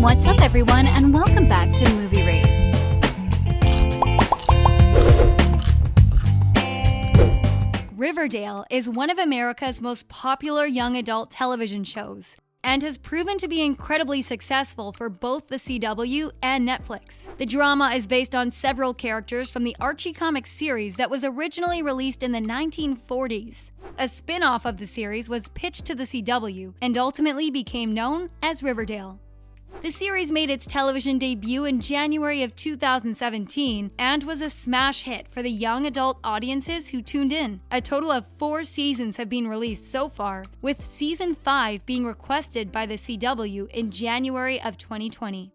What's up, everyone, and welcome back to Movie Raised. Riverdale is one of America's most popular young adult television shows and has proven to be incredibly successful for both the CW and Netflix. The drama is based on several characters from the Archie Comics series that was originally released in the 1940s. A spin-off of the series was pitched to the CW and ultimately became known as Riverdale. The series made its television debut in January of 2017 and was a smash hit for the young adult audiences who tuned in. A total of 4 seasons have been released so far, with season 5 being requested by the CW in January of 2020.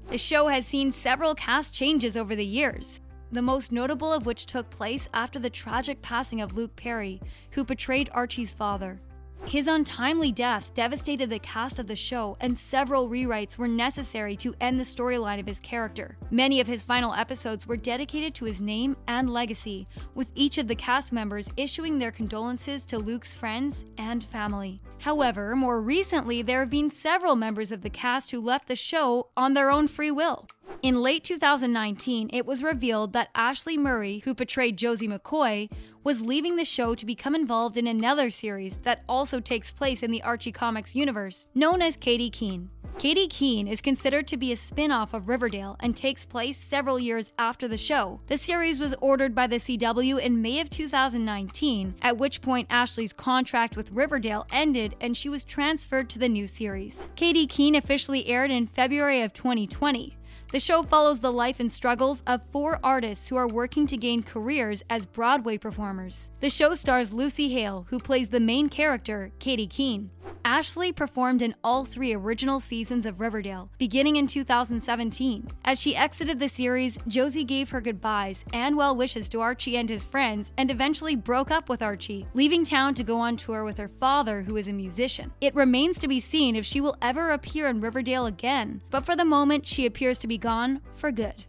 The show has seen several cast changes over the years, the most notable of which took place after the tragic passing of Luke Perry, who portrayed Archie's father. His untimely death devastated the cast of the show, and several rewrites were necessary to end the storyline of his character. Many of his final episodes were dedicated to his name and legacy, with each of the cast members issuing their condolences to Luke's friends and family. However, more recently, there have been several members of the cast who left the show on their own free will. In late 2019, it was revealed that Ashleigh Murray, who portrayed Josie McCoy, was leaving the show to become involved in another series that also takes place in the Archie Comics universe, known as Katie Keene. Katie Keene is considered to be a spin-off of Riverdale and takes place several years after the show. The series was ordered by the CW in May of 2019, at which point Ashleigh's contract with Riverdale ended and she was transferred to the new series. Katie Keene officially aired in February of 2020. The show follows the life and struggles of 4 artists who are working to gain careers as Broadway performers. The show stars Lucy Hale, who plays the main character, Katie Keene. Ashleigh performed in all 3 original seasons of Riverdale, beginning in 2017. As she exited the series, Josie gave her goodbyes and well wishes to Archie and his friends, and eventually broke up with Archie, leaving town to go on tour with her father, who is a musician. It remains to be seen if she will ever appear in Riverdale again, but for the moment, she appears to be gone for good.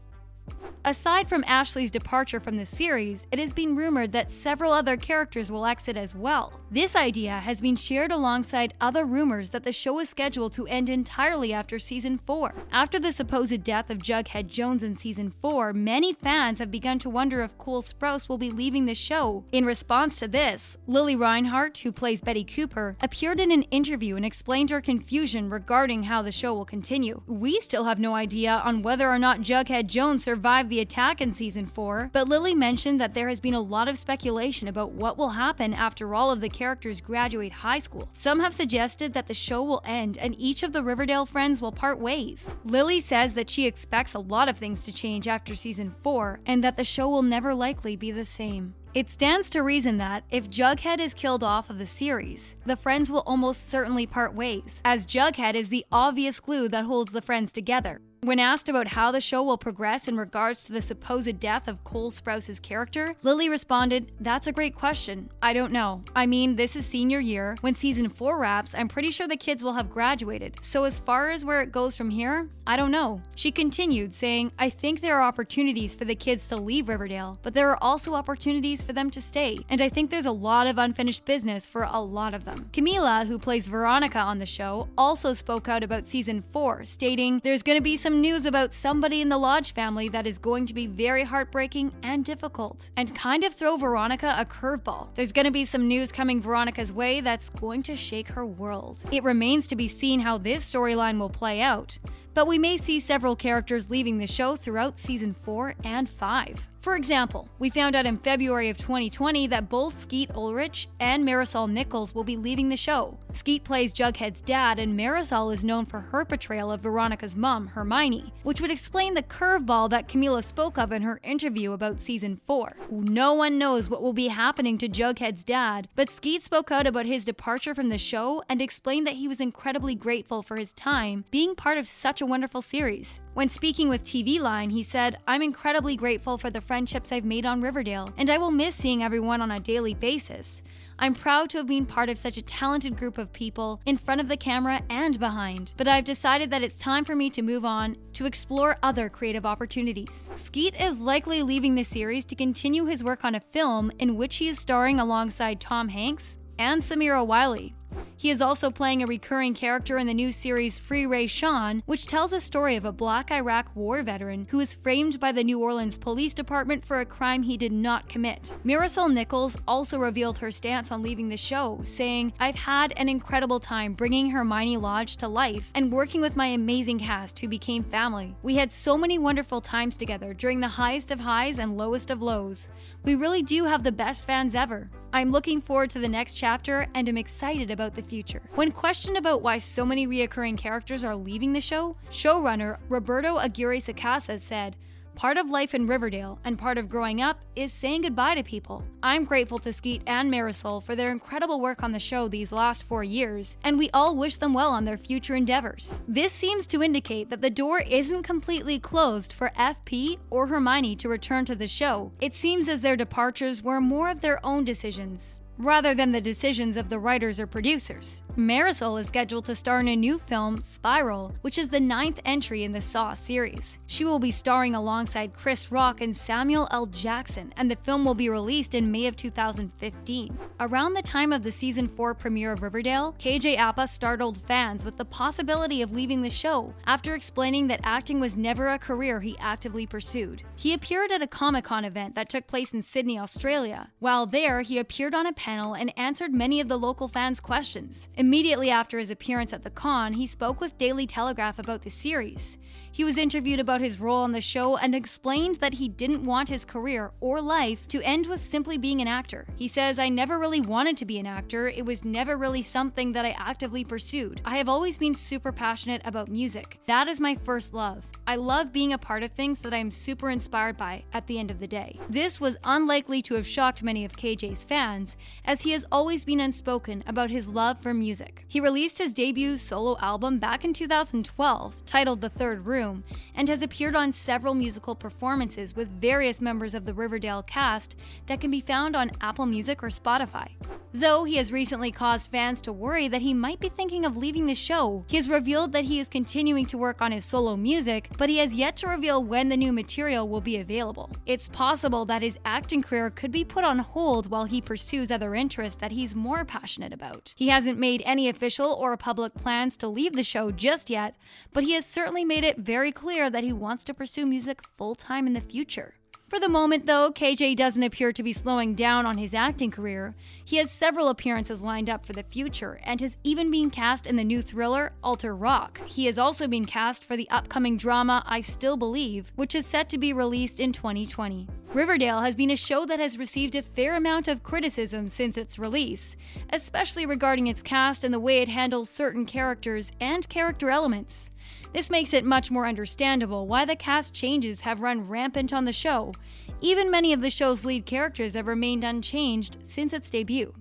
Aside from Ashleigh's departure from the series, it has been rumored that several other characters will exit as well. This idea has been shared alongside other rumors that the show is scheduled to end entirely after season 4. After the supposed death of Jughead Jones in season 4, many fans have begun to wonder if Cole Sprouse will be leaving the show. In response to this, Lili Reinhart, who plays Betty Cooper, appeared in an interview and explained her confusion regarding how the show will continue. "We still have no idea on whether or not Jughead Jones survived the attack in season 4, but Lili mentioned that there has been a lot of speculation about what will happen after all of the characters graduate high school. Some have suggested that the show will end and each of the Riverdale friends will part ways. Lili says that she expects a lot of things to change after season 4 and that the show will never likely be the same. It stands to reason that, if Jughead is killed off of the series, the friends will almost certainly part ways, as Jughead is the obvious glue that holds the friends together. When asked about how the show will progress in regards to the supposed death of Cole Sprouse's character, Lili responded, "That's a great question. I don't know. I mean, this is senior year. When season 4 wraps, I'm pretty sure the kids will have graduated. So as far as where it goes from here, I don't know." She continued, saying, "I think there are opportunities for the kids to leave Riverdale, but there are also opportunities for them to stay. And I think there's a lot of unfinished business for a lot of them." Camila, who plays Veronica on the show, also spoke out about season 4, stating, "There's going to be some news about somebody in the Lodge family that is going to be very heartbreaking and difficult, and kind of throw Veronica a curveball. There's going to be some news coming Veronica's way that's going to shake her world." It remains to be seen how this storyline will play out, but we may see several characters leaving the show throughout season 4 and 5. For example, we found out in February of 2020 that both Skeet Ulrich and Marisol Nichols will be leaving the show. Skeet plays Jughead's dad, and Marisol is known for her portrayal of Veronica's mom, Hermione, which would explain the curveball that Camila spoke of in her interview about season 4. No one knows what will be happening to Jughead's dad, but Skeet spoke out about his departure from the show and explained that he was incredibly grateful for his time being part of such a wonderful series. When speaking with TV Line, he said, "I'm incredibly grateful for the friendships I've made on Riverdale, and I will miss seeing everyone on a daily basis. I'm proud to have been part of such a talented group of people in front of the camera and behind, but I've decided that it's time for me to move on to explore other creative opportunities." Skeet is likely leaving the series to continue his work on a film in which he is starring alongside Tom Hanks and Samira Wiley. He is also playing a recurring character in the new series Free Ray Sean, which tells a story of a Black Iraq War veteran who was framed by the New Orleans Police Department for a crime he did not commit. Marisol Nichols also revealed her stance on leaving the show, saying, "I've had an incredible time bringing Hermione Lodge to life and working with my amazing cast who became family. We had so many wonderful times together during the highest of highs and lowest of lows. We really do have the best fans ever. I'm looking forward to the next chapter and am excited about the future." When questioned about why so many reoccurring characters are leaving the show, showrunner Roberto Aguirre-Sacasa said, "Part of life in Riverdale and part of growing up is saying goodbye to people. I'm grateful to Skeet and Marisol for their incredible work on the show these last 4 years, and we all wish them well on their future endeavors." This seems to indicate that the door isn't completely closed for FP or Hermione to return to the show. It seems as their departures were more of their own decisions, rather than the decisions of the writers or producers. Marisol is scheduled to star in a new film, Spiral, which is the 9th entry in the Saw series. She will be starring alongside Chris Rock and Samuel L. Jackson, and the film will be released in May of 2015. Around the time of the Season 4 premiere of Riverdale, KJ Apa startled fans with the possibility of leaving the show after explaining that acting was never a career he actively pursued. He appeared at a Comic-Con event that took place in Sydney, Australia. While there, he appeared on a panel and answered many of the local fans' questions. Immediately after his appearance at the con, he spoke with Daily Telegraph about the series. He was interviewed about his role on the show and explained that he didn't want his career or life to end with simply being an actor. He says, "I never really wanted to be an actor. It was never really something that I actively pursued. I have always been super passionate about music. That is my first love. I love being a part of things that I am super inspired by at the end of the day." This was unlikely to have shocked many of KJ's fans, as he has always been unspoken about his love for music. He released his debut solo album back in 2012, titled The Third Room, and has appeared on several musical performances with various members of the Riverdale cast that can be found on Apple Music or Spotify. Though he has recently caused fans to worry that he might be thinking of leaving the show, he has revealed that he is continuing to work on his solo music, but he has yet to reveal when the new material will be available. It's possible that his acting career could be put on hold while he pursues other interests that he's more passionate about. He hasn't made any official or public plans to leave the show just yet, but he has certainly made it very clear that he wants to pursue music full-time in the future. For the moment, though, KJ doesn't appear to be slowing down on his acting career. He has several appearances lined up for the future and has even been cast in the new thriller Alter Rock. He has also been cast for the upcoming drama I Still Believe, which is set to be released in 2020. Riverdale has been a show that has received a fair amount of criticism since its release, especially regarding its cast and the way it handles certain characters and character elements. This makes it much more understandable why the cast changes have run rampant on the show. Even many of the show's lead characters have remained unchanged since its debut.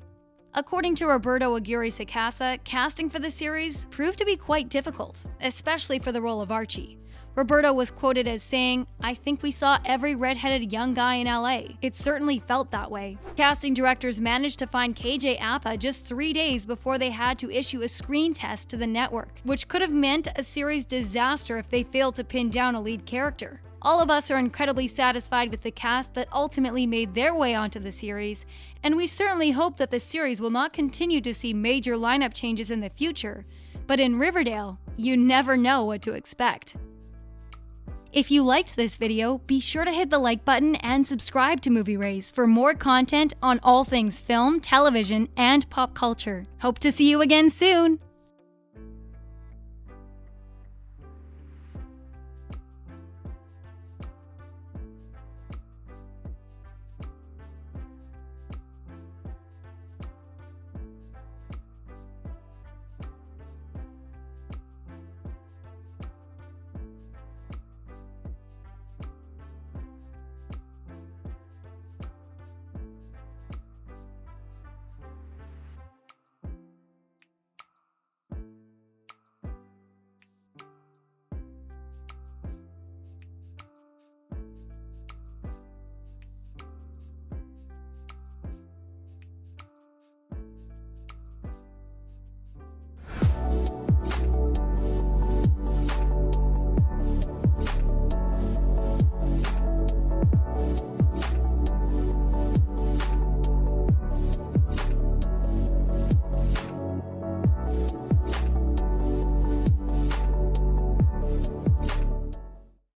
According to Roberto Aguirre-Sacasa, casting for the series proved to be quite difficult, especially for the role of Archie. Roberto was quoted as saying, "I think we saw every redheaded young guy in LA. It certainly felt that way." Casting directors managed to find KJ Apa just 3 days before they had to issue a screen test to the network, which could have meant a series disaster if they failed to pin down a lead character. All of us are incredibly satisfied with the cast that ultimately made their way onto the series, and we certainly hope that the series will not continue to see major lineup changes in the future. But in Riverdale, you never know what to expect. If you liked this video, be sure to hit the like button and subscribe to Movie Race for more content on all things film, television, and pop culture. Hope to see you again soon!